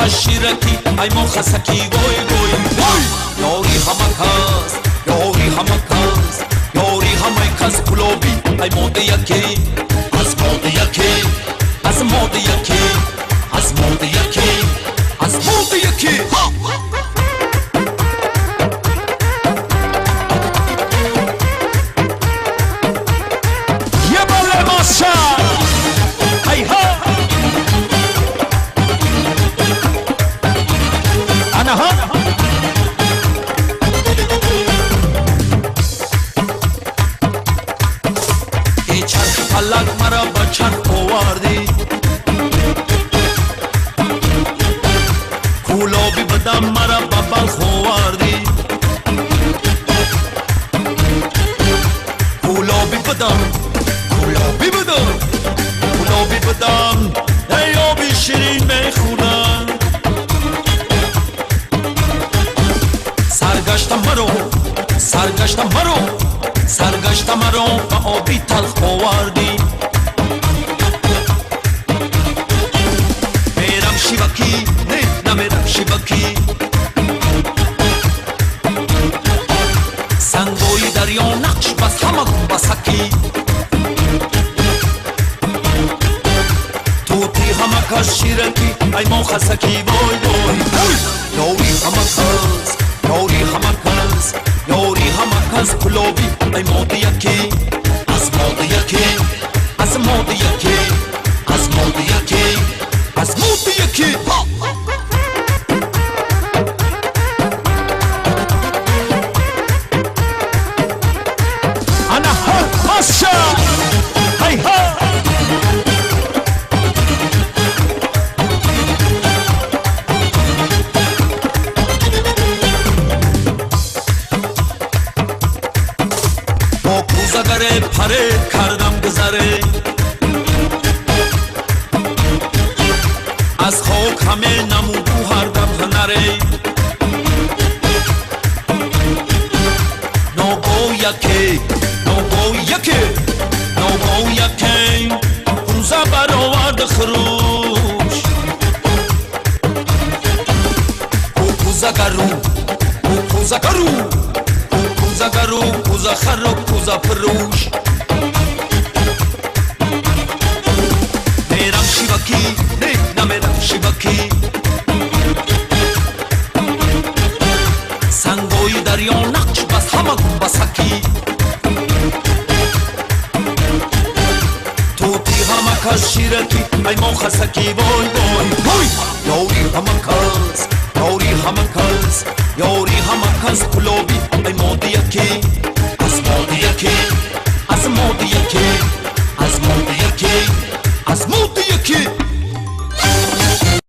شیرکی ای مخسکی وای وای hamakas, yori hamakas, yori hamakas kulobi. Ay mode yaki, az mode yaki, az mode yaki, az mode yaki, az mode yaki. Yebale masha, hey ha. Ana ha. Palak mara bachan ovardi Kulo bi badam mara babal khovardi Kulo bi badam Kulo bi badam Kulo bi badam Eyo bi shirin mekhunam Sargashtam maro Sargashtam maro Sargashtam maro Ba obi talx ovardi Shivaki, ne, nameram Shivaki Sangoy daryo naqsh bas hamagun basaki Tuti hamakas shiraki, ay mokhasaki boy boy Yori hamakas, yori hamakas, yori hamakas kulobi Ay modi yaki, az modi yaki, az modi yaki, az modi yaki Az modi yaki Ana ha masha Hey ha Bo kuzagare pare kardam guzare از خاک همه نمودو هر دم هنره نوگو یکی نوگو یکی نوگو یکی کوزه برآورد خروش کوزه گرو کوزه گرو کوزه گرو کوزه خرو کوزه فروش میرم شیوکی nameram Shivaki Sangoy daryo naqsh bas hamagun basaki Tuti hamakas shiraki ay mokhasaki boy boy boy Yori hamakas, yori hamakas, yori hamakas kulobi ay